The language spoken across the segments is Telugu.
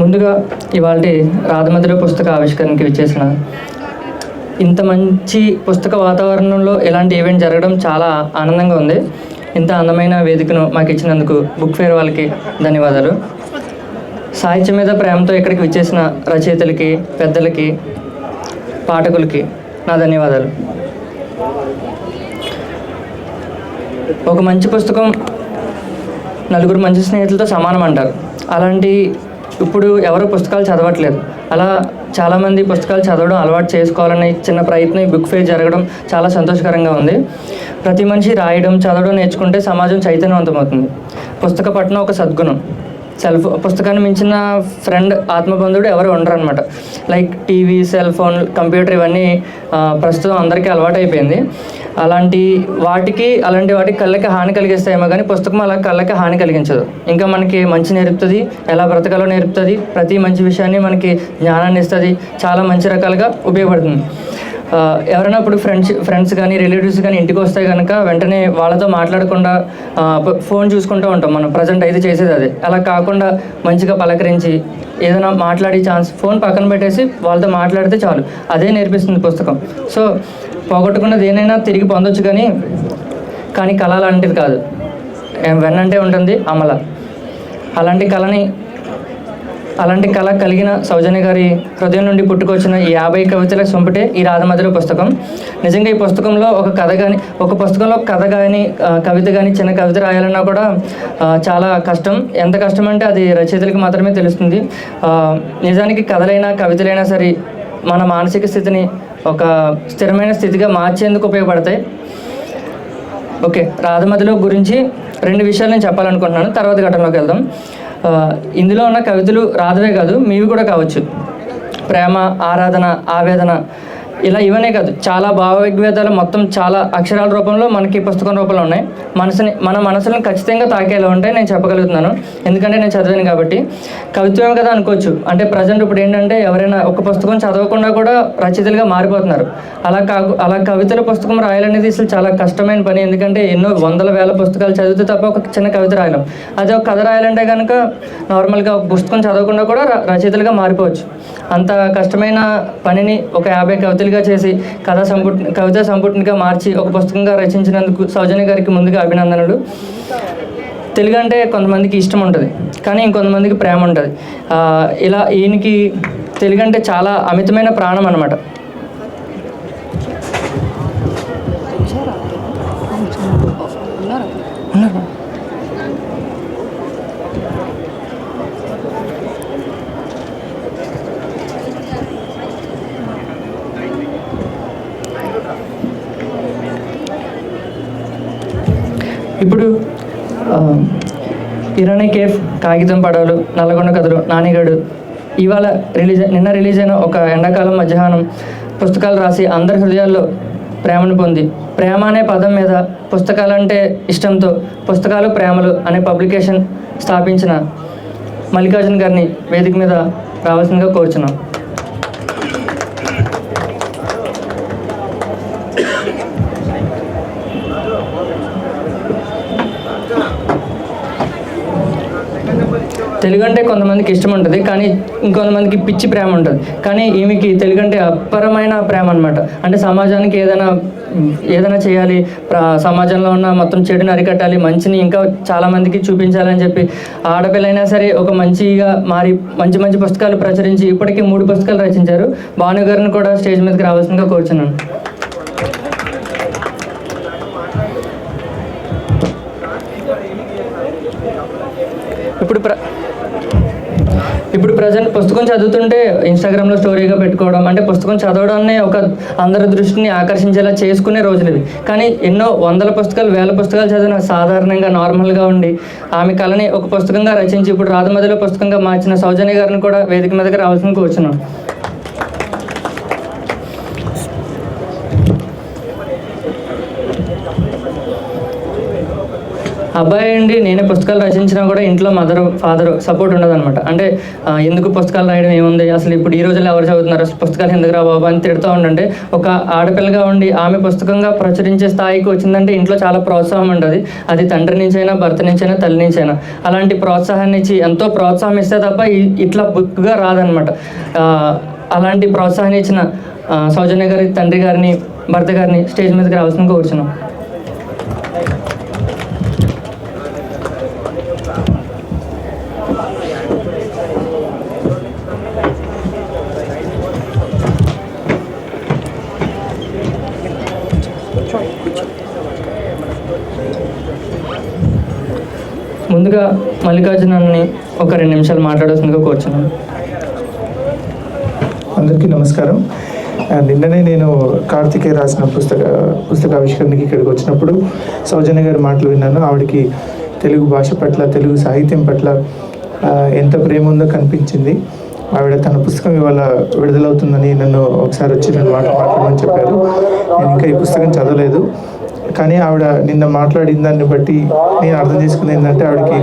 ముందుగా ఇవాళ రాధమధుర పుస్తక ఆవిష్కరణకి విచ్చేసిన ఇంత మంచి పుస్తక వాతావరణంలో ఇలాంటి ఈవెంట్ జరగడం చాలా ఆనందంగా ఉంది. ఇంత అందమైన వేదికను మాకు ఇచ్చినందుకు బుక్ ఫేర్ వాళ్ళకి ధన్యవాదాలు. సాహిత్యం మీద ప్రేమతో ఇక్కడికి విచ్చేసిన రచయితలకి, పెద్దలకి, పాఠకులకి నా ధన్యవాదాలు. ఒక మంచి పుస్తకం నలుగురు మంచి స్నేహితులతో సమానం అంటారు. అలాంటి ఇప్పుడు ఎవరు పుస్తకాలు చదవట్లేదు. అలా చాలామంది పుస్తకాలు చదవడం అలవాటు చేసుకోవాలని చిన్న ప్రయత్నం ఈ బుక్ ఫేర్ జరగడం చాలా సంతోషకరంగా ఉంది. ప్రతి మనిషి రాయడం, చదవడం నేర్చుకుంటే సమాజం చైతన్యవంతమవుతుంది. పుస్తక పఠనం ఒక సద్గుణం. పుస్తకాన్ని మించిన ఫ్రెండ్, ఆత్మబంధువుడు ఎవరు ఉండరు అనమాట. Like TV, cell phone, computer ఇవన్నీ ప్రస్తుతం అందరికీ అలవాటు అయిపోయింది. అలాంటి వాటికి కళ్ళకి హాని కలిగిస్తాయేమో కానీ పుస్తకం అలా కళ్ళకి హాని కలిగించదు. ఇంకా మనకి మంచి నేర్పుతుంది, ఎలా బ్రతకాలో నేర్పుతుంది, ప్రతి మంచి విషయాన్ని మనకి జ్ఞానాన్ని ఇస్తుంది, చాలా మంచి రకాలుగా ఉపయోగపడుతుంది. ఎవరైనా ఇప్పుడు ఫ్రెండ్స్ కానీ రిలేటివ్స్ కానీ ఇంటికి వస్తే కనుక వెంటనే వాళ్ళతో మాట్లాడకుండా ఫోన్ చూసుకుంటూ ఉంటాం. మనం ప్రజెంట్ అయితే చేసేది అదే. అలా కాకుండా మంచిగా పలకరించి ఏదైనా మాట్లాడే ఛాన్స్, ఫోన్ పక్కన పెట్టేసి వాళ్ళతో మాట్లాడితే చాలు. అదే నేర్పిస్తుంది పుస్తకం. సో పోగొట్టుకున్నది ఏదైనా తిరిగి పొందొచ్చు, కానీ కళ లాంటిది కాదు. వెన్నంటే ఉంటుంది అమల. అలాంటి కళ కలిగిన సౌజన్య గారి హృదయం నుండి పుట్టుకొచ్చిన ఈ 50 కవితల సొంపుటే ఈ రాధమధుర పుస్తకం. నిజంగా ఈ పుస్తకంలో ఒక పుస్తకంలో కథ కానీ, కవిత కానీ, చిన్న కవిత రాయాలన్నా కూడా చాలా కష్టం. ఎంత కష్టం అంటే అది రచయితలకు మాత్రమే తెలుస్తుంది. నిజానికి కథలైనా కవితలైనా సరే మన మానసిక స్థితిని ఒక స్థిరమైన స్థితిగా మార్చేందుకు ఉపయోగపడతాయి. ఓకే, రాధమధుర గురించి 2 విషయాలు నేను చెప్పాలనుకుంటున్నాను. తర్వాత ఘటనలోకి వెళ్దాం. ఇందులో ఉన్న కవితలు రాధవే కాదు, మీవి కూడా కావచ్చు. ప్రేమ, ఆరాధన, ఆవేదన, ఇవనే కాదు, చాలా భావోద్వేగాలు మొత్తం చాలా అక్షరాల రూపంలో మనకి పుస్తకం రూపంలో ఉన్నాయి. మన మనసులను ఖచ్చితంగా తాకేలా ఉంటాయి. నేను చెప్పగలుగుతున్నాను, ఎందుకంటే నేను చదివాను కాబట్టి. కవిత్వమే కదా అనుకోవచ్చు. అంటే ప్రజెంట్ ఇప్పుడు ఏంటంటే ఎవరైనా ఒక పుస్తకం చదవకుండా కూడా రచయితలుగా మారిపోతున్నారు. అలా కవితల పుస్తకం రాయాలనేది అసలు చాలా కష్టమైన పని. ఎందుకంటే ఎన్నో వందల వేల పుస్తకాలు చదివితే తప్ప ఒక చిన్న కవిత రాయలేం. అదే ఒక కథ రాయాలంటే కనుక నార్మల్గా ఒక పుస్తకం చదవకుండా కూడా రచయితలుగా మారిపోవచ్చు. అంత కష్టమైన పనిని ఒక 50 కవితలుగా చేసి కవితా సంపుటిగా మార్చి ఒక పుస్తకంగా రచించినందుకు సౌజన్య గారికి ముందుగా అభినందనలు. తెలుగు అంటే కొంతమందికి ఇష్టం ఉంటుంది, కానీ ఇంకొంతమందికి ప్రేమ ఉంటుంది. ఈయనకి తెలుగు అంటే చాలా అమితమైన ప్రాణం అన్నమాట. ఇప్పుడు ఇరానీ కేఫ్, కాగితం పడవలు, నల్లగొండ కథలు, నానిగాడు, నిన్న రిలీజ్ అయిన ఒక ఎండాకాలం మధ్యాహ్నం పుస్తకాలు రాసి అందరి హృదయాల్లో ప్రేమను పొంది, ప్రేమ అనే పదం మీద పుస్తకాలంటే ఇష్టంతో పుస్తకాలు ప్రేమలు అనే పబ్లికేషన్ స్థాపించిన మల్లికార్జున్ గారిని వేదిక మీద రావాల్సిందిగా కోరుచున్నాం. తెలుగు అంటే కొంతమందికి ఇష్టం ఉంటుంది, కానీ ఇంకొంతమందికి పిచ్చి ప్రేమ ఉంటుంది. కానీ ఈమెకి తెలుగు అంటే అపరమైన ప్రేమ అనమాట. అంటే సమాజానికి ఏదైనా చేయాలి, సమాజంలో ఉన్న మొత్తం చెడుని అరికట్టాలి, మంచిని ఇంకా చాలామందికి చూపించాలని చెప్పి ఆడపిల్లైనా సరే ఒక మంచిగా మారి మంచి పుస్తకాలు ప్రచురించి ఇప్పటికీ 3 పుస్తకాలు రచించారు. భాను గారిని కూడా స్టేజ్ మీదకి రావాల్సిందిగా కోరుచున్నాను. ఇప్పుడు ప్రజెంట్ పుస్తకం చదువుతుంటే ఇన్స్టాగ్రామ్లో స్టోరీగా పెట్టుకోవడం, అంటే పుస్తకం చదవడాన్ని ఒక అందరి దృష్టిని ఆకర్షించేలా చేసుకునే రోజులు ఇవి. కానీ ఎన్నో వందల పుస్తకాలు, వేల పుస్తకాలు చదివిన సాధారణంగా నార్మల్గా ఉండి ఆమె కళని ఒక పుస్తకంగా రచించి ఇప్పుడు రాధమధుర పుస్తకంగా మార్చిన సౌజన్య గారిని కూడా వేదిక మీదకి రావాల్సింది కూర్చున్నాం. అబ్బాయి అండి నేనే పుస్తకాలు రచించినా కూడా ఇంట్లో మదర్ ఫాదర్ సపోర్ట్ ఉండదన్నమాట. అంటే ఎందుకు పుస్తకాలు రాయడం ఏముంది, అసలు ఇప్పుడు ఈ రోజుల్లో ఎవరు చదువుతున్నారు, అసలు పుస్తకాలు ఎందుకు రా బాబు అని తిడుతూ ఉండండి. ఒక ఆడపిల్లగా ఉండి ఆమె పుస్తకంగా ప్రచురించే స్థాయికి వచ్చిందంటే ఇంట్లో చాలా ప్రోత్సాహం ఉంటుంది. అది తండ్రి నుంచైనా, భర్త నుంచైనా, తల్లి నుంచైనా. అలాంటి ప్రోత్సాహాన్ని ఇచ్చి ఎంతో ప్రోత్సాహం ఇస్తే తప్ప ఇట్లా బుక్గా రాదనమాట. అలాంటి ప్రోత్సాహాన్ని ఇచ్చిన సౌజన్య గారి తండ్రి గారిని, భర్త గారిని స్టేజ్ మీదకి రావాల్సిందిగా కూర్చున్నాం. ముందుగా మల్లికార్జునాన్ని ఒక 2 నిమిషాలు మాట్లాడాల్సిందిగా కూర్చున్నాను. అందరికీ నమస్కారం. నిన్ననే నేను కార్తికేయ రాసిన పుస్తకావిష్కరణకి ఇక్కడికి వచ్చినప్పుడు సౌజన్య గారి మాటలు విన్నాను. ఆవిడకి తెలుగు భాష పట్ల, తెలుగు సాహిత్యం పట్ల ఎంత ప్రేమ ఉందో కనిపించింది. ఆవిడ తన పుస్తకం ఇవాళ విడుదలవుతుందని నన్ను ఒకసారి వచ్చి నేను మాట్లాడమని చెప్పారు. నేను ఇంకా ఈ పుస్తకం చదవలేదు, కానీ ఆవిడ నిన్న మాట్లాడిన దాన్ని బట్టి నేను అర్థం చేసుకునేది ఏంటంటే ఆవిడకి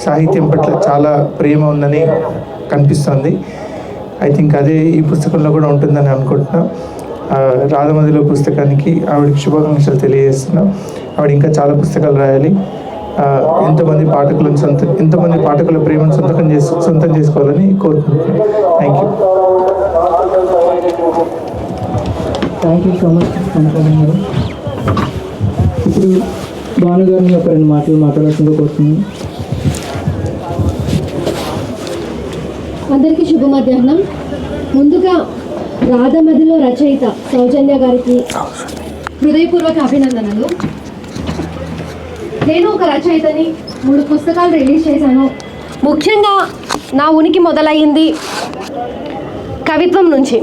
సాహిత్యం పట్ల చాలా ప్రేమ ఉందని కనిపిస్తుంది. ఐ థింక్ అదే ఈ పుస్తకంలో కూడా ఉంటుందని అనుకుంటున్నా. రాధమదిలో పుస్తకానికి ఆవిడకి శుభాకాంక్షలు తెలియజేస్తున్నాం. ఆవిడ ఇంకా చాలా పుస్తకాలు రాయాలి. ఎంతమంది పాఠకుల ప్రేమను సొంతం చేసుకోవాలని కోరుకుంటున్నాను. Thank you so much. ఇప్పుడు భాను గారిని ఒక 2 మాటలు మాట్లాడాల్సిందిగా కోరుతున్నాను. అందరికీ శుభ మధ్యాహ్నం. ముందుగా రాధమదిలో రచయిత సౌజన్య గారికి హృదయపూర్వక అభినందనలు. నేను ఒక రచయితని, 3 పుస్తకాలు రిలీజ్ చేశాను. ముఖ్యంగా నా ఉనికి మొదలయ్యింది కవిత్వం నుంచి.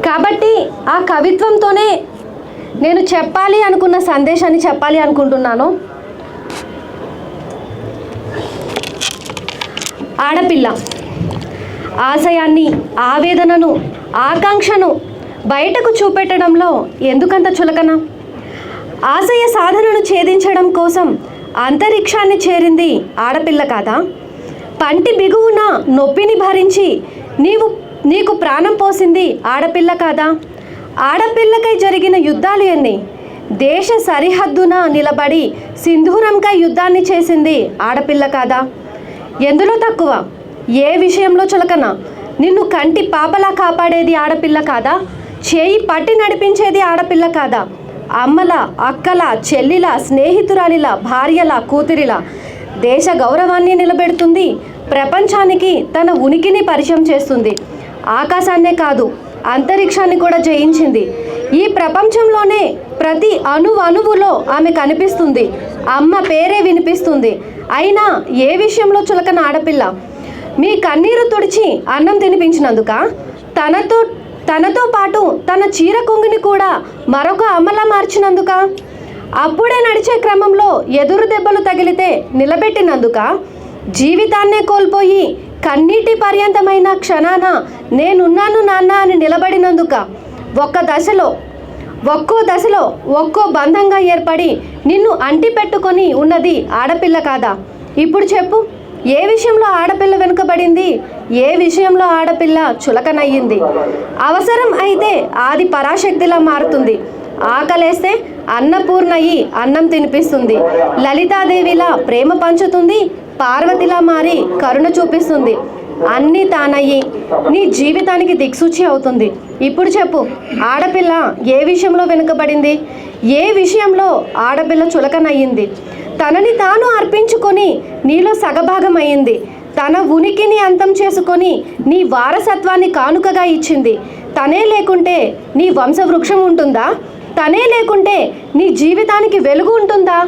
కాబట్టి ఆ కవిత్వంతోనే నేను చెప్పాలి అనుకున్న సందేశాన్ని చెప్పాలి అనుకుంటున్నాను. ఆడపిల్ల ఆశయాన్ని, ఆవేదనను, ఆకాంక్షను బయటకు చూపెట్టడంలో ఎందుకంత చులకన? ఆశయ సాధనను ఛేదించడం కోసం అంతరిక్షాన్ని చేరింది ఆడపిల్ల కాదా? పంటి బిగువున నొప్పిని భరించి నీకు ప్రాణం పోసింది ఆడపిల్ల కాదా? ఆడపిల్లకై జరిగిన యుద్ధాలు ఎన్ని? దేశ సరిహద్దున నిలబడి సింధూరంకై యుద్ధాన్ని చేసింది ఆడపిల్ల కాదా? ఎందులో తక్కువ? ఏ విషయంలో చులకన? నిన్ను కంటి పాపలా కాపాడేది ఆడపిల్ల కాదా? చేయి పట్టి నడిపించేది ఆడపిల్ల కాదా? అమ్మల, అక్కల, చెల్లిల, స్నేహితురాలిల, భార్యల, కూతురిల దేశ గౌరవాన్ని నిలబెడుతుంది. ప్రపంచానికి తన ఉనికిని పరిచయం చేస్తుంది. ఆకాశాన్నే కాదు, అంతరిక్షాన్ని కూడా జయించింది. ఈ ప్రపంచంలోనే ప్రతి అణువులో ఆమె కనిపిస్తుంది. అమ్మ పేరే వినిపిస్తుంది. అయినా ఏ విషయంలో చులకన ఆడపిల్ల? మీ కన్నీరు తుడిచి అన్నం తినిపించినందుక? తనతో పాటు తన చీర కొంగుని కూడా మరొక అమ్మలా మార్చినందుక? అప్పుడే నడిచే క్రమంలో ఎదురు దెబ్బలు తగిలితే నిలబెట్టినందుక? జీవితాన్నే కోల్పోయి కన్నీటి పర్యంతమైన క్షణాన నేనున్నాను నాన్న అని నిలబడినందుక? ఒక్కో దశలో ఒక్కో బంధంగా ఏర్పడి నిన్ను అంటి పెట్టుకొని ఉన్నది ఆడపిల్ల కాదా? ఇప్పుడు చెప్పు, ఏ విషయంలో ఆడపిల్ల వెనుకబడింది? ఏ విషయంలో ఆడపిల్ల చులకనయ్యింది? అవసరం అయితే ఆది పరాశక్తిలా మారుతుంది. ఆకలేస్తే అన్నపూర్ణయి అన్నం తినిపిస్తుంది. లలితాదేవిలా ప్రేమ పంచుతుంది. పార్వతిలా మారి కరుణ చూపిస్తుంది. అన్నీ తానయ్యి నీ జీవితానికి దిక్సూచి అవుతుంది. ఇప్పుడు చెప్పు, ఆడపిల్ల ఏ విషయంలో వెనుకబడింది? ఏ విషయంలో ఆడపిల్ల చులకనయ్యింది? తనని తాను అర్పించుకొని నీలో సగభాగం అయ్యింది. తన ఉనికిని అంతం చేసుకొని నీ వారసత్వాన్ని కానుకగా ఇచ్చింది. తనే లేకుంటే నీ వంశవృక్షం ఉంటుందా? తనే లేకుంటే నీ జీవితానికి వెలుగు ఉంటుందా?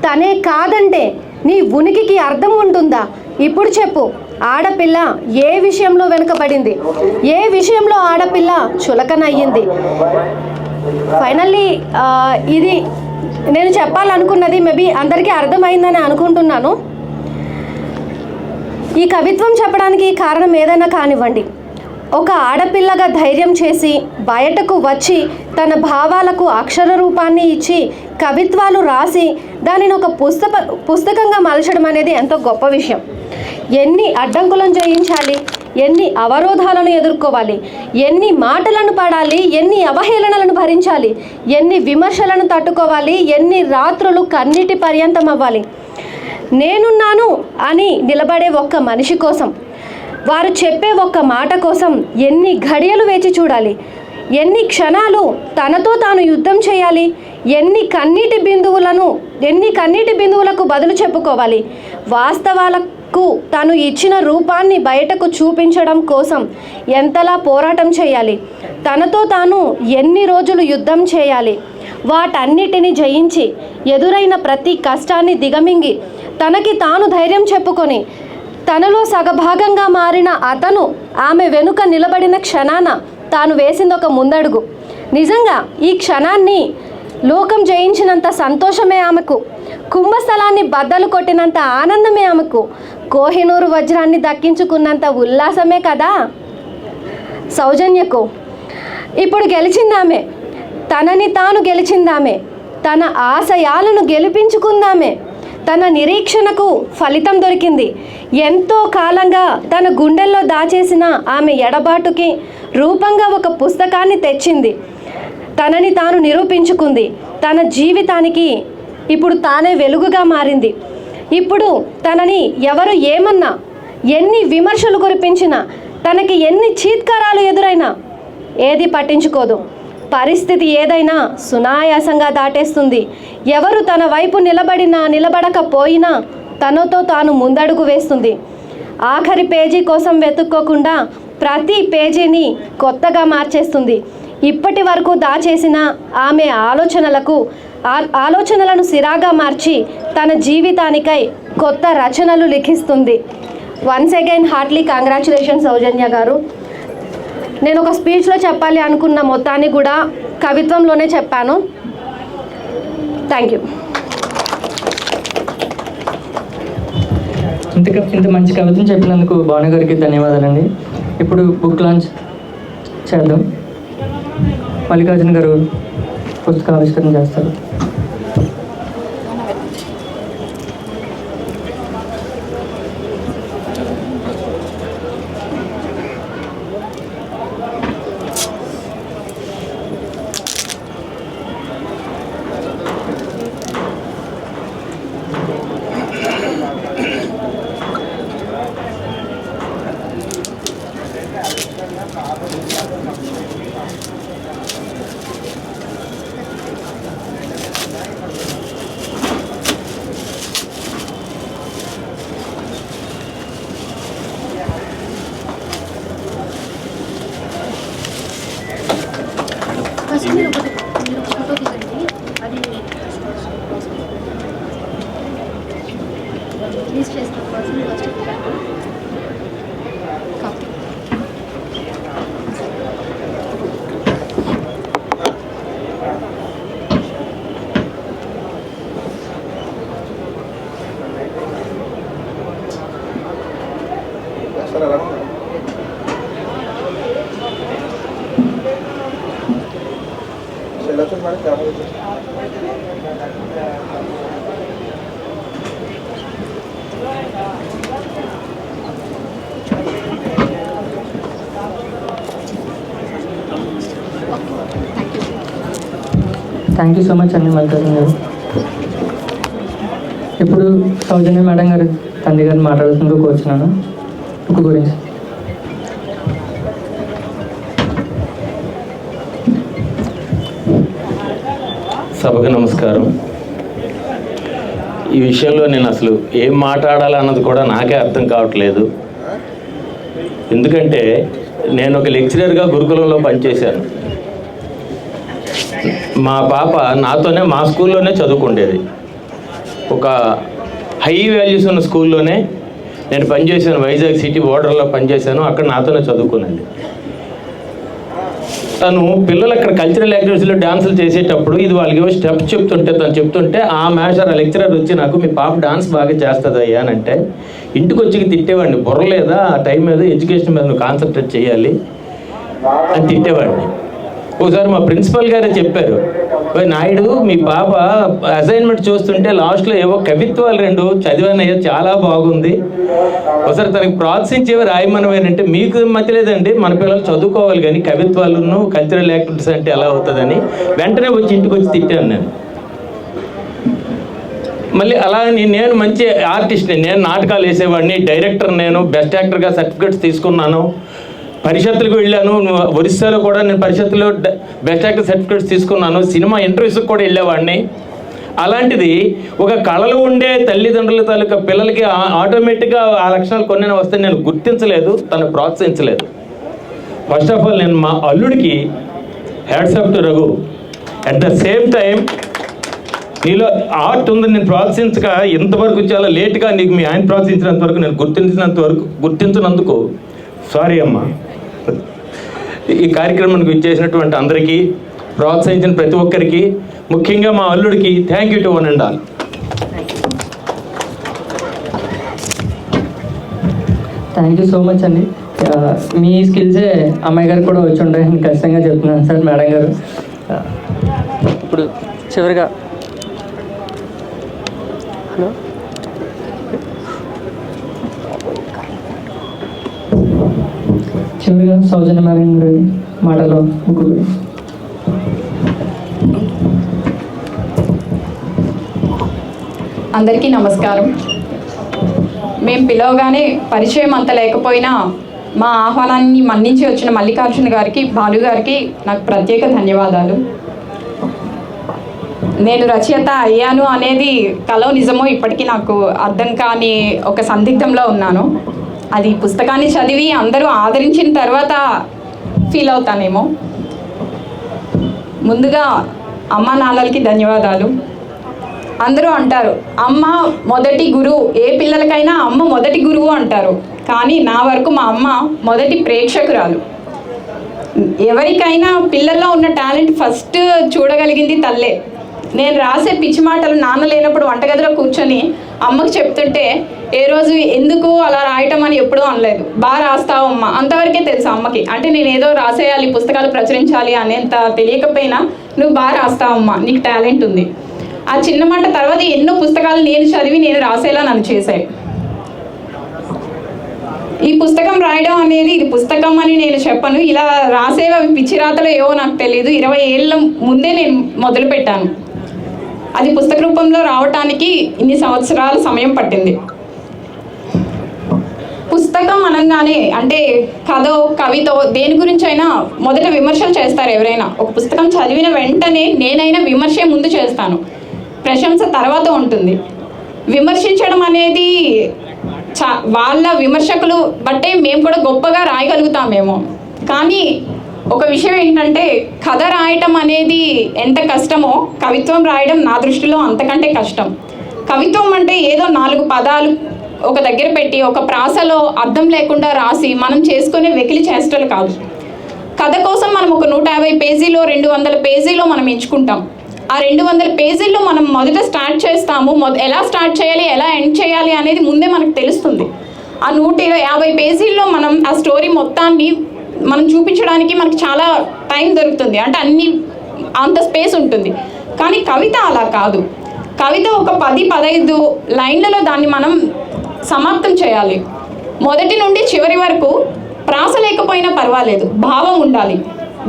తనే కాదంటే నీ ఉనికికి అర్థం ఉంటుందా? ఇప్పుడు చెప్పు, ఆడపిల్ల ఏ విషయంలో వెనుకబడింది? ఏ విషయంలో ఆడపిల్ల చులకనయ్యింది? ఫైనల్లీ ఇది నేను చెప్పాలనుకున్నది మేబీ అందరికీ అర్థమైందని అనుకుంటున్నాను. ఈ కవిత్వం చెప్పడానికి కారణం ఏదైనా కానివ్వండి, ఒక ఆడపిల్లగా ధైర్యం చేసి బయటకు వచ్చి తన భావాలకు అక్షర రూపాన్ని ఇచ్చి కవిత్వాలు రాసి దానిని ఒక పుస్తకంగా మలచడం అనేది ఎంతో గొప్ప విషయం. ఎన్ని అడ్డంకులను జయించాలి, ఎన్ని అవరోధాలను ఎదుర్కోవాలి, ఎన్ని మాటలను పడాలి, ఎన్ని అవహేళనలను భరించాలి, ఎన్ని విమర్శలను తట్టుకోవాలి, ఎన్ని రాత్రులు కన్నీటి పర్యంతం అవ్వాలి. నేనున్నాను అని నిలబడే ఒక్క మనిషి కోసం, వారు చెప్పే ఒక్క మాట కోసం ఎన్ని ఘడియలు వేచి చూడాలి, ఎన్ని క్షణాలు తనతో తాను యుద్ధం చేయాలి, ఎన్ని కన్నీటి బిందువులకు బదులు చెప్పుకోవాలి. వాస్తవాలకు తాను ఇచ్చిన రూపాన్ని బయటకు చూపించడం కోసం ఎంతలా పోరాటం చేయాలి, తనతో తాను ఎన్ని రోజులు యుద్ధం చేయాలి. వాటన్నిటిని జయించి ఎదురైన ప్రతి కష్టాన్ని దిగమింగి తనకి తాను ధైర్యం చెప్పుకొని తనలో సగభాగంగా మారిన అతను ఆమె వెనుక నిలబడిన క్షణాన తాను వేసింది ఒక ముందడుగు. నిజంగా ఈ క్షణాన్ని లోకం జయించినంత సంతోషమే ఆమెకు, కుంభస్థలాన్ని బద్దలు కొట్టినంత ఆనందమే ఆమెకు, కోహినూరు వజ్రాన్ని దక్కించుకున్నంత ఉల్లాసమే కదా సౌజన్యకు. ఇప్పుడు గెలిచిందామే, తనని తాను గెలిచిందామే, తన ఆశయాలను గెలిపించుకుందామే, తన నిరీక్షణకు ఫలితం దొరికింది. ఎంతో కాలంగా తన గుండెల్లో దాచేసిన ఆమె ఎడబాటుకి రూపంగా ఒక పుస్తకాన్ని తెచ్చింది. తనని తాను నిరూపించుకుంది. తన జీవితానికి ఇప్పుడు తానే వెలుగుగా మారింది. ఇప్పుడు తనని ఎవరు ఏమన్నా, ఎన్ని విమర్శలు కురిపించినా, తనకి ఎన్ని చీత్కారాలు ఎదురైనా ఏది పట్టించుకోదు. పరిస్థితి ఏదైనా సునాయాసంగా దాటేస్తుంది. ఎవరు తన వైపు నిలబడినా నిలబడకపోయినా తనతో తాను ముందడుగు వేస్తుంది. ఆఖరి పేజీ కోసం వెతుక్కోకుండా ప్రతి పేజీని కొత్తగా మార్చేస్తుంది. ఇప్పటి వరకు దాచేసిన ఆమె ఆలోచనలను సిరాగా మార్చి తన జీవితానికై కొత్త రచనలు లిఖిస్తుంది. వన్స్ అగైన్ హార్ట్లీ కంగ్రాచులేషన్స్ సౌజన్య గారు. నేను ఒక స్పీచ్లో చెప్పాలి అనుకున్న మొత్తాన్ని కూడా కవిత్వంలోనే చెప్పాను. Thank you. ఇంత మంచి కవితను చెప్పినందుకు భావన గారికి ధన్యవాదాలండి. ఇప్పుడు బుక్ లాంచ్ చేద్దాం. మల్లికార్జున గారు పుస్తక ఆవిష్కరణ చేస్తారు. థ్యాంక్ యూ సో మచ్ అండి మల్లికార్జున గారు. ఇప్పుడు సౌజన్య మేడం గారు తండ్రి గారిని మాట్లాడుతుంటూ కూర్చున్నాను బుక్ గురించి. సభకు నమస్కారం. ఈ విషయంలో నేను అసలు ఏం మాట్లాడాలన్నది కూడా నాకే అర్థం కావట్లేదు. ఎందుకంటే నేను ఒక లెక్చరర్గా గురుకులంలో పనిచేశాను. మా పాప నాతోనే మా స్కూల్లోనే చదువుకుండేది. ఒక హై వాల్యూస్ ఉన్న స్కూల్లోనే నేను పనిచేశాను. వైజాగ్ సిటీ బోర్డర్లో పనిచేశాను. అక్కడ నాతోనే చదువుకున్నది. తను పిల్లలు అక్కడ కల్చరల్ యాక్టివిటీస్లో డాన్సులు చేసేటప్పుడు ఇది వాళ్ళకి ఏవో స్టెప్స్ చెప్తుంటే ఆ మాస్టర్ ఆ లెక్చరర్ వచ్చి నాకు మీ పాప డాన్స్ బాగా చేస్తుంది అయ్యా అని అంటే ఇంటికి వచ్చి తిట్టేవాడిని. బుర్రలేదా ఆ టైం మీద ఎడ్యుకేషన్ మీద నువ్వు కాన్సన్ట్రేట్ చేయాలి, అని తిట్టేవాడిని. ఒకసారి మా ప్రిన్సిపల్ గారే చెప్పారు, నాయుడు మీ పాప అసైన్మెంట్ చూస్తుంటే లాస్ట్లో ఏవో కవిత్వాలు 2 చదివానయ్యా, చాలా బాగుంది, ఒకసారి తనకి ప్రోత్సహించేవి రాయమనవేనంటే, మీకు మధ్య లేదండి, మన పిల్లలు చదువుకోవాలి కానీ కవిత్వాలను కల్చరల్ యాక్టివిటీస్ అంటే ఎలా అవుతుందని వెంటనే వచ్చి ఇంటికి వచ్చి తిట్టాను నేను. మళ్ళీ అలా నేను మంచి ఆర్టిస్ట్ని, నేను నాటకాలు వేసేవాడిని, డైరెక్టర్, నేను బెస్ట్ యాక్టర్గా సర్టిఫికేట్స్ తీసుకున్నాను, పరిషత్తులకు వెళ్ళాను, ఒరిస్సాలో కూడా నేను పరిషత్తులో బెస్ట్ యాక్టర్ సర్టిఫికేట్స్ తీసుకున్నాను, సినిమా ఇంటర్వ్యూస్కి కూడా వెళ్ళేవాడిని. అలాంటిది ఒక కళలు ఉండే తల్లిదండ్రుల తాలూకా పిల్లలకి ఆటోమేటిక్గా ఆ లక్షణాలు కొన్ని వస్తే నేను గుర్తించలేదు, తను ప్రోత్సహించలేదు. ఫస్ట్ ఆఫ్ ఆల్ నేను మా అల్లుడికి hats off to Raghu. At the same time నీలో ఆర్ట్ ఉందని నేను ప్రోత్సహించక ఇంతవరకు చాలా లేట్గా నీకు మీ ఆయన ప్రోత్సహించినంత వరకు నేను గుర్తించినందుకు సారీ అమ్మా. ఈ కార్యక్రమానికి ఇచ్చేసినటువంటి అందరికీ, ప్రోత్సహించిన ప్రతి ఒక్కరికి, ముఖ్యంగా మా అల్లుడికి thank you to one and all. Thank you so much అండి. మీ స్కిల్సే అమ్మాయి గారు కూడా వచ్చి ఉంటాయని ఖచ్చితంగా చెప్తున్నాను సార్. మేడం గారు, ఇప్పుడు చివరిగా హలో, చివరిగా సౌజన్య మేడం గారి మాటలో ముగ్గురు. అందరికీ నమస్కారం. మేము పిలవగానే పరిచయం అంత లేకపోయినా మా ఆహ్వానాన్ని మన్నించి వచ్చిన మల్లికార్జున గారికి, బాలు గారికి నాకు ప్రత్యేక ధన్యవాదాలు. నేను రచయిత అయ్యాను అనేది కలో నిజమో ఇప్పటికీ నాకు అర్థం కాని ఒక సందిగ్ధంలో ఉన్నాను. అది పుస్తకాన్ని చదివి అందరూ ఆదరించిన తర్వాత ఫీల్ అవుతానేమో. ముందుగా అమ్మ నాన్నలకి ధన్యవాదాలు. అందరూ అంటారు అమ్మ మొదటి గురువు, ఏ పిల్లలకైనా అమ్మ మొదటి గురువు అంటారు. కానీ నా వరకు మా అమ్మ మొదటి ప్రేక్షకురాలు. ఎవరికైనా పిల్లల్లో ఉన్న టాలెంట్ ఫస్ట్ చూడగలిగింది తల్లే. నేను రాసే పిచ్చి మాటలు నాన్న లేనప్పుడు వంటగదిలో కూర్చొని అమ్మకి చెప్తుంటే ఏ రోజు ఎందుకు అలా రాయటం అని ఎప్పుడూ అనలేదు. బాగా రాస్తావు అమ్మ, అంతవరకే తెలుసు అమ్మకి. అంటే నేను ఏదో రాసేయాలి, పుస్తకాలు ప్రచురించాలి అనేంత తెలియకపోయినా నువ్వు బాగా రాస్తావమ్మా, నీకు టాలెంట్ ఉంది. ఆ చిన్న మాట తర్వాత ఎన్నో పుస్తకాలు నేను చదివి నేను రాసేలా నన్ను చేశాయి. ఈ పుస్తకం రాయడం అనేది ఇది పుస్తకం అని నేను చెప్పను. ఇలా రాసేవి అవి పిచ్చి రాతలో ఏవో నాకు తెలియదు. 20 ఏళ్ళ ముందే నేను మొదలుపెట్టాను. అది పుస్తక రూపంలో రావటానికి ఇన్ని సంవత్సరాల సమయం పట్టింది. పుస్తకం అనగానే అంటే కథో కవితో దేని గురించి అయినా మొదట విమర్శలు చేస్తారు ఎవరైనా. ఒక పుస్తకం చదివిన వెంటనే నేనైనా విమర్శ ముందు చేస్తాను, ప్రశంస తర్వాత ఉంటుంది. విమర్శించడం అనేది వాళ్ళ విమర్శకులు బట్టే మేము కూడా గొప్పగా రాయగలుగుతామేమో. కానీ ఒక విషయం ఏంటంటే కథ రాయటం అనేది ఎంత కష్టమో కవిత్వం రాయడం నా దృష్టిలో అంతకంటే కష్టం. కవిత్వం అంటే ఏదో 4 పదాలు ఒక దగ్గర పెట్టి ఒక ప్రాసలో అర్థం లేకుండా రాసి మనం చేసుకునే వెకిలి చేష్టలు కాదు. కథ కోసం మనం ఒక 150 పేజీలో 200 పేజీలో మనం ఎంచుకుంటాం. ఆ 200 పేజీల్లో మనం మొదట స్టార్ట్ చేస్తాము. ఎలా స్టార్ట్ చేయాలి, ఎలా ఎండ్ చేయాలి అనేది ముందే మనకు తెలుస్తుంది. ఆ 150 పేజీల్లో మనం ఆ స్టోరీ మొత్తాన్ని మనం చూపించడానికి మనకు చాలా టైం దొరుకుతుంది. అంటే అంత స్పేస్ ఉంటుంది. కానీ కవిత అలా కాదు. కవిత ఒక 10-15 లైన్లలో దాన్ని మనం సమాప్తం చేయాలి. మొదటి నుండి చివరి వరకు ప్రాస లేకపోయినా పర్వాలేదు, భావం ఉండాలి,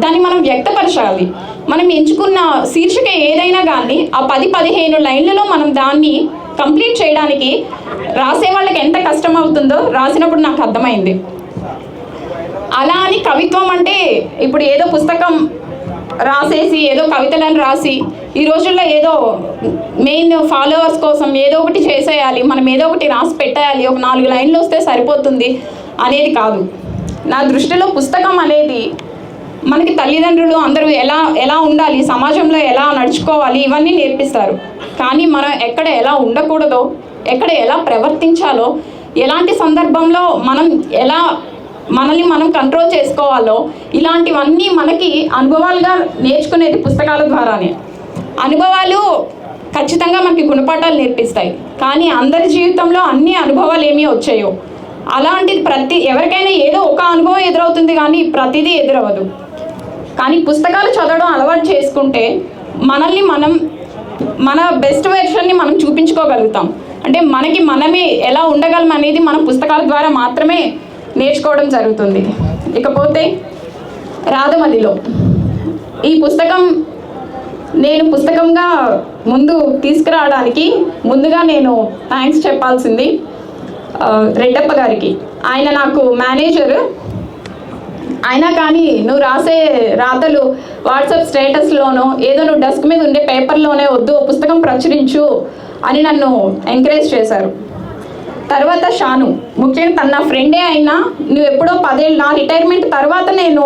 దాన్ని మనం వ్యక్తపరచాలి. మనం ఎంచుకున్న శీర్షిక ఏదైనా కానీ ఆ 10-15 లైన్లలో మనం దాన్ని కంప్లీట్ చేయడానికి రాసే వాళ్ళకి ఎంత కష్టం అవుతుందో రాసినప్పుడు నాకు అర్థమైంది. అలా అని కవిత్వం అంటే ఇప్పుడు ఏదో పుస్తకం రాసేసి ఏదో కవితలను రాసి ఈ రోజుల్లో ఏదో మెయిన్ ఫాలోవర్స్ కోసం ఏదో ఒకటి చేసేయాలి, మనం ఏదో ఒకటి రాసి పెట్టేయాలి, ఒక 4 లైన్లు వస్తే సరిపోతుంది అనేది కాదు. నా దృష్టిలో పుస్తకం అనేది మనకి తల్లిదండ్రులు అందరూ ఎలా ఉండాలి, సమాజంలో ఎలా నడుచుకోవాలి ఇవన్నీ నేర్పిస్తారు. కానీ మనం ఎక్కడ ఎలా ఉండకూడదో, ఎక్కడ ఎలా ప్రవర్తించాలో, ఎలాంటి సందర్భంలో మనం ఎలా మనల్ని మనం కంట్రోల్ చేసుకోవాలో ఇలాంటివన్నీ మనకి అనుభవాలుగా నేర్చుకునేది పుస్తకాల ద్వారానే. అనుభవాలు ఖచ్చితంగా మనకి గుణపాఠాలు నేర్పిస్తాయి. కానీ అందరి జీవితంలో అన్ని అనుభవాలు ఏమీ వచ్చాయో. అలాంటిది ఎవరికైనా ఏదో ఒక అనుభవం ఎదురవుతుంది కానీ ప్రతిదీ ఎదురవ్వదు. కానీ పుస్తకాలు చదవడం అలవాటు చేసుకుంటే మనల్ని మన బెస్ట్ వెర్షన్ని మనం చూపించుకోగలుగుతాం. అంటే మనమే ఎలా ఉండగలం అనేది మనం పుస్తకాల ద్వారా మాత్రమే నేర్చుకోవడం జరుగుతుంది. ఇకపోతే రాధమదిలో ఈ పుస్తకం నేను పుస్తకంగా ముందు తీసుకురావడానికి ముందుగా నేను థ్యాంక్స్ చెప్పాల్సింది రెడ్డప్ప గారికి. ఆయన నాకు మేనేజర్. అయినా కానీ నువ్వు రాసే రాతలు వాట్సాప్ స్టేటస్లోనో ఏదో నువ్వు డెస్క్ మీద ఉండే పేపర్లోనే వద్దు, పుస్తకం ప్రచురించు అని నన్ను ఎంకరేజ్ చేశారు. తర్వాత షాను, ముఖ్యంగా తన నా ఫ్రెండే అయినా నువ్వు ఎప్పుడో 10 ఏళ్ళు నా రిటైర్మెంట్ తర్వాత నేను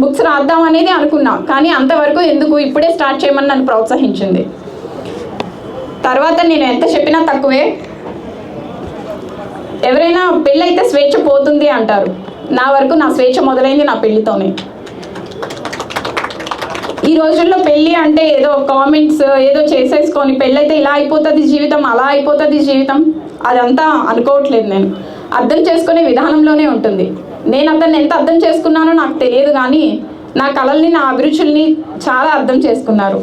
బుక్స్ రాద్దాం అనేది అనుకున్నా, కానీ అంతవరకు ఎందుకు ఇప్పుడే స్టార్ట్ చేయమని నన్ను ప్రోత్సహించింది. తర్వాత నేను ఎంత చెప్పినా తక్కువే. ఎవరైనా పెళ్ళైతే స్వేచ్ఛ పోతుంది అంటారు. నా వరకు నా స్వేచ్ఛ మొదలైంది నా పెళ్ళితోనే. ఈ రోజుల్లో పెళ్ళి అంటే ఏదో కామెంట్స్ ఏదో చేసేసుకొని పెళ్ళైతే ఇలా అయిపోతుంది జీవితం, అలా అయిపోతుంది జీవితం, అదంతా అనుకోవట్లేదు. నేను అర్థం చేసుకునే విధానంలోనే ఉంటుంది. నేను అతన్ని ఎంత అర్థం చేసుకున్నానో నాకు తెలియదు, కానీ నా కళల్ని నా అభిరుచుల్ని చాలా అర్థం చేసుకున్నారు.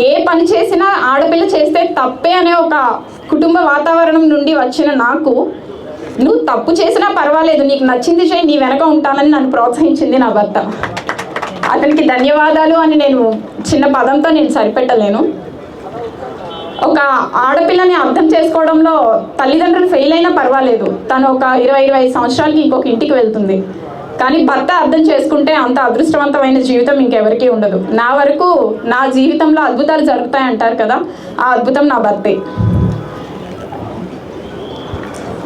ఏ పని చేసినా ఆడపిల్ల చేస్తే తప్పే అనే ఒక కుటుంబ వాతావరణం నుండి వచ్చిన నాకు, నువ్వు తప్పు చేసినా పర్వాలేదు, నీకు నచ్చింది చేయి, నీ వెనక ఉంటానని నన్ను ప్రోత్సహించింది నా భర్త. అతనికి ధన్యవాదాలు అని నేను చిన్న పదంతో నేను సరిపెట్టలేను. ఒక ఆడపిల్లని అర్థం చేసుకోవడంలో తల్లిదండ్రులు ఫెయిల్ అయినా పర్వాలేదు, తను ఒక 20-25 సంవత్సరాలకి ఇంకొక ఇంటికి వెళ్తుంది. కానీ భర్త అర్థం చేసుకుంటే అంత అదృష్టవంతమైన జీవితం ఇంకెవరికీ ఉండదు. నా వరకు నా జీవితంలో అద్భుతాలు జరుగుతాయంటారు కదా, ఆ అద్భుతం నా భర్తే.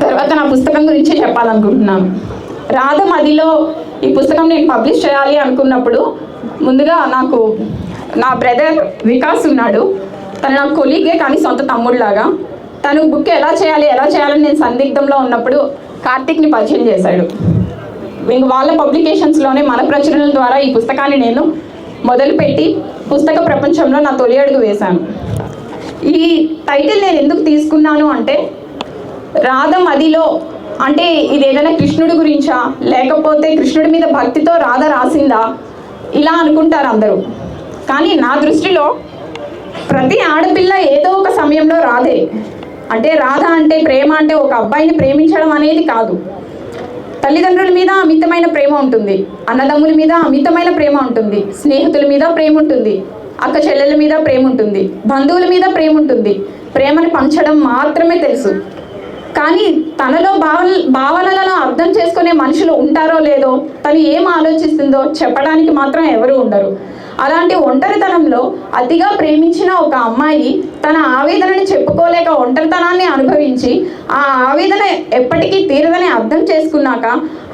తర్వాత నా పుస్తకం గురించి చెప్పాలనుకుంటున్నాను. రాధమదిలో ఈ పుస్తకం నేను పబ్లిష్ చేయాలి అనుకున్నప్పుడు ముందుగా నాకు నా బ్రదర్ వికాస్ ఉన్నాడు. తను నా కొలీగే కానీ సొంత తమ్ముడిలాగా. తను బుక్ ఎలా చేయాలని నేను సందిగ్ధంలో ఉన్నప్పుడు కార్తిక్ని పరిచయం చేశాడు. ఇంక వాళ్ళ పబ్లికేషన్స్లోనే మన ప్రచురణల ద్వారా ఈ పుస్తకాన్ని నేను మొదలుపెట్టి పుస్తక ప్రపంచంలో నా తొలి అడుగు వేశాను. ఈ టైటిల్ నేను ఎందుకు తీసుకున్నాను అంటే, రాధమదిలో అంటే ఇది ఏదైనా కృష్ణుడి గురించా, లేకపోతే కృష్ణుడి మీద భక్తితో రాధ రాసిందా, ఇలా అనుకుంటారు అందరూ. కానీ నా దృష్టిలో ప్రతి ఆడపిల్ల ఏదో ఒక సమయంలో రాధే. అంటే రాధ అంటే ప్రేమ అంటే ఒక అబ్బాయిని ప్రేమించడం అనేది కాదు. తల్లిదండ్రుల మీద అమితమైన ప్రేమ ఉంటుంది, అన్నదమ్ముల మీద అమితమైన ప్రేమ ఉంటుంది, స్నేహితుల మీద ప్రేమ ఉంటుంది, అక్క చెల్లెల మీద ప్రేమ ఉంటుంది, బంధువుల మీద ప్రేమ ఉంటుంది. ప్రేమను పంచడం మాత్రమే తెలుసు. కానీ తనలో భావనలను అర్థం చేసుకునే మనుషులు ఉంటారో లేదో, తను ఏం ఆలోచిస్తుందో చెప్పడానికి మాత్రం ఎవరు ఉండరు. అలాంటి ఒంటరితనంలో అతిగా ప్రేమించిన ఒక అమ్మాయి తన ఆవేదనని చెప్పుకోలేక ఒంటరితనాన్ని అనుభవించి ఆ ఆవేదన ఎప్పటికీ తీరదని అర్థం చేసుకున్నాక,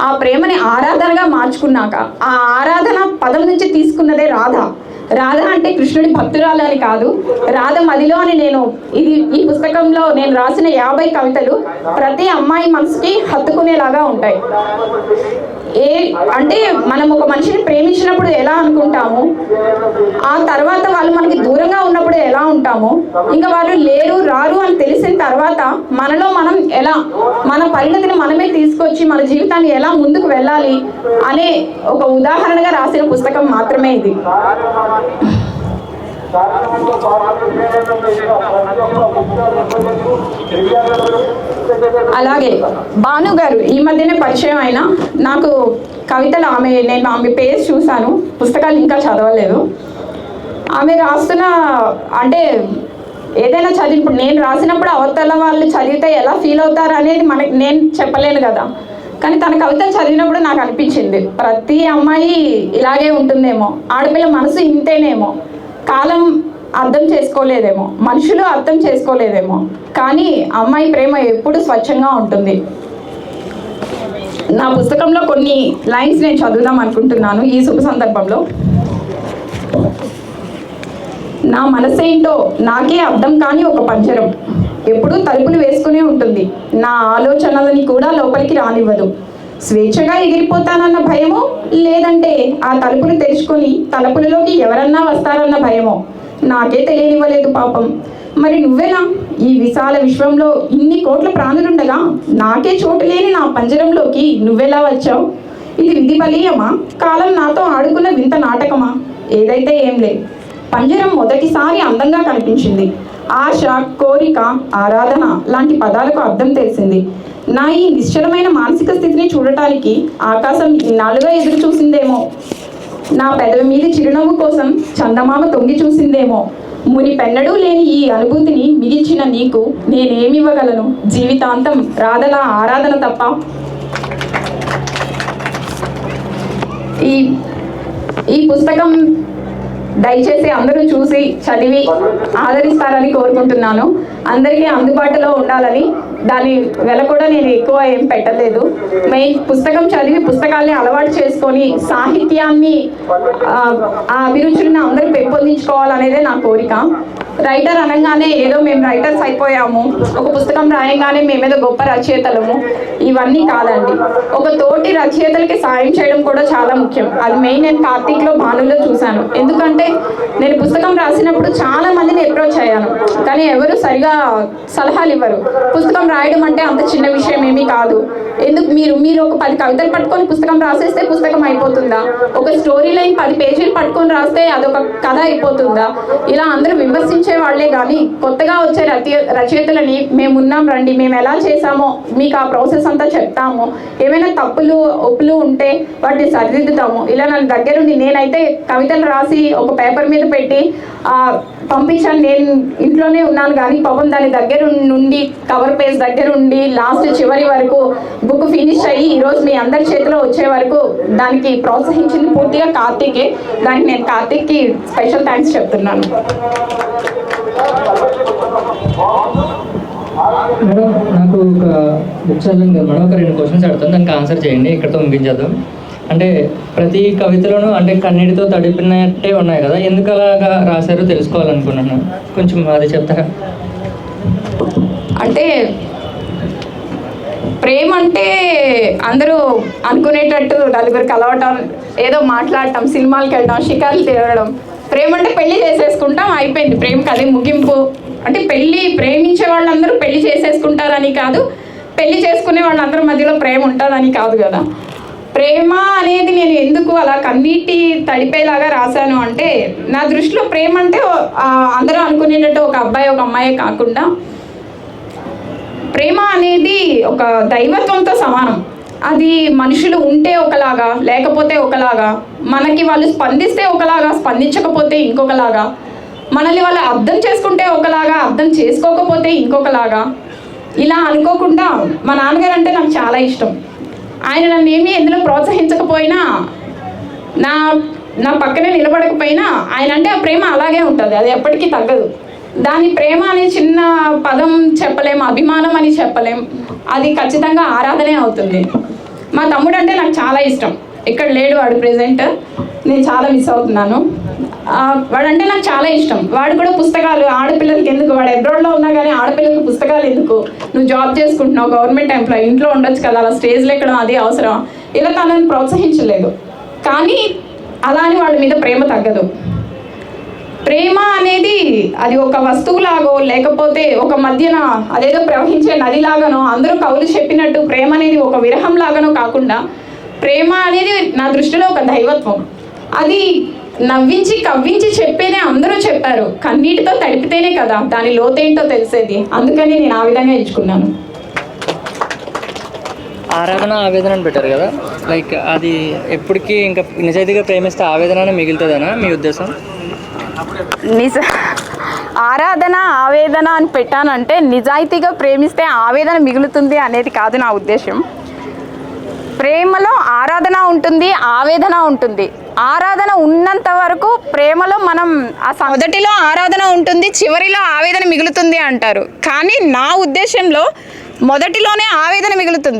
ఆ ప్రేమని ఆరాధనగా మార్చుకున్నాక, ఆ ఆరాధన పదం నుంచి తీసుకున్నదే రాధ. రాధ అంటే కృష్ణుడి భక్తురాలు అని కాదు, రాధమదిలో అని నేను ఈ పుస్తకంలో నేను రాసిన 50 కవితలు ప్రతి అమ్మాయి మనసుకి హత్తుకునేలాగా ఉంటాయి. అంటే మనం ఒక మనిషిని ప్రేమించినప్పుడు ఎలా అనుకుంటాము, ఆ తర్వాత వాళ్ళు మనకి దూరంగా ఉన్నప్పుడు ఎలా ఉంటాము, ఇంకా వాళ్ళు లేరు రారు అని తెలిసిన తర్వాత మనలో మనం ఎలా మన పరిణతిని మనమే తీసుకొచ్చి మన జీవితాన్ని ఎలా ముందుకు వెళ్ళాలి అనే ఒక ఉదాహరణగా రాసిన పుస్తకం మాత్రమే ఇది. అలాగే భాను గారు ఈ మధ్యనే పరిచయం అయినా నాకు కవితలు నేను ఆమె పేజ్ చూశాను, పుస్తకాలు ఇంకా చదవలేదు. ఆమె రాస్తున్న అంటే ఏదైనా ఇప్పుడు నేను రాసినప్పుడు అవతల వాళ్ళు చదివితే ఎలా ఫీల్ అవుతారు అనేది నేను చెప్పలేను కదా. కానీ తన కవితలు చదివినప్పుడు నాకు అనిపించింది ప్రతి అమ్మాయి ఇలాగే ఉంటుందేమో, ఆడపిల్ల మనసు ఇంతేనేమో, కాలం అర్థం చేసుకోలేదేమో, మనుషులు అర్థం చేసుకోలేదేమో, కానీ అమ్మాయి ప్రేమ ఎప్పుడు స్వచ్ఛంగా ఉంటుంది. నా పుస్తకంలో కొన్ని లైన్స్ నేను చదువుదాం అనుకుంటున్నాను ఈ శుభ సందర్భంలో. నా మనసేంటో నాకే అర్థం కాని ఒక పంజరం ఎప్పుడూ తలుపులు వేసుకునే ఉంటుంది, నా ఆలోచనలని కూడా లోపలికి రానివ్వదు. స్వేచ్ఛగా ఎగిరిపోతానన్న భయమో, లేదంటే ఆ తలుపులు తెరుచుకొని తలుపులలోకి ఎవరన్నా వస్తారన్న భయమో నాకే తెలియనివ్వలేదు పాపం. మరి నువ్వెలా ఈ విశాల విశ్వంలో ఇన్ని కోట్ల ప్రాణులుండగా నాకే చోటు లేని నా పంజరంలోకి నువ్వెలా వచ్చావు? ఇది విధి బలీయమా, కాలం నాతో ఆడుకున్న వింత నాటకమా? ఏదైతే ఏం లే, పంజరం మొదటిసారి అందంగా కనిపించింది. ఆశ, కోరిక, ఆరాధన లాంటి పదాలకు అర్థం తెలిసింది. నా ఈ నిశ్చలమైన మానసిక స్థితిని చూడటానికి ఆకాశం ఇన్నాళ్ళుగా ఎదురు చూసిందేమో. నా పెదవి మీద చిరునవ్వు కోసం చందమామ తొంగి చూసిందేమో. ముని పెన్నడూ లేని ఈ అనుభూతిని మిగిల్చిన నీకు నేనేమివ్వగలను? జీవితాంతం రాధల ఆరాధన తప్ప. ఈ పుస్తకం దయచేసి అందరూ చూసి చదివి ఆదరిస్తారని కోరుకుంటున్నాను. అందరికీ అందుబాటులో ఉండాలని, దాని వెల కూడా నేను ఎక్కువ ఏం పెట్టలేదు. మెయిన్ పుస్తకం చదివి పుస్తకాల్ని అలవాటు చేసుకొని సాహిత్యాన్ని ఆ అభిరుచులను అందరూ పెంపొందించుకోవాలనేదే నా కోరిక. రైటర్ అనగానే ఏదో మేము రైటర్స్ అయిపోయాము, ఒక పుస్తకం రాయగానే మేమేదో గొప్ప రచయితలము, ఇవన్నీ కాదండి. ఒక తోటి రచయితలకి సాయం చేయడం కూడా చాలా ముఖ్యం. అది మెయిన్ నేను కార్తీక్లో, భానులో చూశాను. ఎందుకంటే నేను పుస్తకం రాసినప్పుడు చాలా మందిని అప్రోచ్ అయ్యాను, కానీ ఎవరు సరిగా సలహాలు ఇవ్వరు. పుస్తకం రాయడం అంటే అంత చిన్న విషయం ఏమీ కాదు. ఎందుకు మీరు ఒక 10 కవితలు పట్టుకొని పుస్తకం రాసేస్తే పుస్తకం అయిపోతుందా? ఒక స్టోరీ లైన్ 10 పేజీలు పట్టుకొని రాస్తే అదొక కథ అయిపోతుందా? ఇలా అందరూ విమర్శించే వాళ్ళే కానీ కొత్తగా వచ్చే రచయితలని మేమున్నాం రండి, మేము ఎలా చేసామో మీకు ఆ ప్రాసెస్ అంతా చెప్తాము, ఏమైనా తప్పులు ఒప్పులు ఉంటే వాటిని సరిదిద్దుతాము. ఇలా నా దగ్గరుండి నేనైతే కవితలు రాసి ఒక పేపర్ మీద పెట్టి పంపించాను. నేను ఇంట్లోనే ఉన్నాను కానీ పాపం దాని దగ్గర నుండి కవర్ పేజ్ దగ్గర ఉండి లాస్ట్ చివరి వరకు బుక్ ఫినిష్ అయ్యి ఈరోజు మీ అందరి చేతిలో వచ్చే వరకు దానికి ప్రోత్సహించింది పూర్తిగా కార్తీకే. దానికి నేను కార్తీక్కి స్పెషల్ థ్యాంక్స్ చెప్తున్నాను. మేడం, నాకు ఒక బుక్ చదివాను కదా మేడం, ఒక 2 క్వశ్చన్స్ అడుగుతాను, దానికి ఆన్సర్ చేయండి, ఇక్కడతో ముగించేద్దాం. అంటే ప్రతి కవితలోనూ అంటే కన్నీటితో తడిపినట్టే ఉన్నాయి కదా, ఎందుకు అలాగా రాశారో తెలుసుకోవాలనుకున్నాను, కొంచెం అది చెప్తారా? అంటే ప్రేమ అంటే అందరూ అనుకునేటట్టు నలుగురు కలవటం, ఏదో మాట్లాడటం, సినిమాలకు వెళ్ళడం, షికార్లు తిరగడం. ప్రేమ అంటే పెళ్లి చేసేసుకుంటాం, అయిపోయింది, ప్రేమకి అదే ముగింపు. అంటే ప్రేమించే వాళ్ళందరూ పెళ్లి చేసేసుకుంటారని కాదు, పెళ్లి చేసుకునే వాళ్ళందరి మధ్యలో ప్రేమ ఉంటుందని కాదు కదా. ప్రేమ అనేది నేను ఎందుకు అలా కన్నీటి తడిపేలాగా రాశాను అంటే, నా దృష్టిలో ప్రేమ అంటే అందరూ అనుకునేటట్టు ఒక అబ్బాయి ఒక అమ్మాయి కాకుండా, ప్రేమ అనేది ఒక దైవత్వంతో సమానం. అది మనుషులు ఉంటే ఒకలాగా, లేకపోతే ఒకలాగా, మనకి వాళ్ళు స్పందిస్తే ఒకలాగా, స్పందించకపోతే ఇంకొకలాగా, మనల్ని వాళ్ళు అర్థం చేసుకుంటే ఒకలాగా, అర్థం చేసుకోకపోతే ఇంకొకలాగా. ఇలా అనుకోకుండా మా నాన్నగారు అంటే నాకు చాలా ఇష్టం. ఆయన నన్ను ఏమీ ఎందులో ప్రోత్సహించకపోయినా, నా పక్కనే నిలబడకపోయినా, ఆయన అంటే ఆ ప్రేమ అలాగే ఉంటుంది, అది ఎప్పటికీ తగ్గదు. దాని ప్రేమ అనే చిన్న పదం చెప్పలేం, అభిమానం అని చెప్పలేం, అది ఖచ్చితంగా ఆరాధనే అవుతుంది. మా తమ్ముడు అంటే నాకు చాలా ఇష్టం, ఇక్కడ లేడు వాడు ప్రెజెంట్, నేను చాలా మిస్ అవుతున్నాను. వాడంటే నాకు చాలా ఇష్టం. వాడు కూడా పుస్తకాలు, ఆడపిల్లలకి ఎందుకు, వాడు అబ్రాడ్లో ఉన్నా కానీ ఆడపిల్లలకి పుస్తకాలు ఎందుకు, నువ్వు జాబ్ చేసుకుంటున్నావు, గవర్నమెంట్ ఎంప్లాయీ, ఇంట్లో ఉండొచ్చు కదా, అలా స్టేజ్లో ఎక్కడం అది అవసరం, ఇలా తనని ప్రోత్సహించలేదు. కానీ అలా అని వాళ్ళ మీద ప్రేమ తగ్గదు. ప్రేమ అనేది అది ఒక వస్తువులాగో లేకపోతే ఒక మధ్యన అదేదో ప్రవహించే నదిలాగానో, అందరూ కవులు చెప్పినట్టు ప్రేమ అనేది ఒక విరహం లాగానో కాకుండా, ప్రేమ అనేది నా దృష్టిలో ఒక దైవత్వం. అది నవ్వించి కవ్వించి చెప్పేదే అందరూ చెప్పారు, కన్నీటితో తడిపితేనే కదా దాని లోతేంటో తెలిసేది. అందుకని నేను ఆ విధంగా ఎంచుకున్నాను. ఆరాధన ఆవేదన అని పెట్టారు కదా, లైక్ అది ఎప్పటికీ ఇంకా నిజాయితీగా ప్రేమిస్తే ఆవేదన మిగులుతుందనా మీ ఉద్దేశం? ఆరాధన ఆవేదన అని పెట్టానంటే నిజాయితీగా ప్రేమిస్తే ఆవేదన మిగులుతుంది అనేది కాదు నా ఉద్దేశం. ప్రేమలో ఆరాధన ఉంటుంది, ఆవేదన ఉంటుంది. ఆరాధన ఉన్నంత వరకు ప్రేమలో మనం మొదటిలో ఆరాధన ఉంటుంది, చివరిలో ఆవేదన మిగులుతుంది అంటారు. కానీ నా ఉద్దేశంలో మొదటిలోనే ఆవేదన మిగులుతుంది.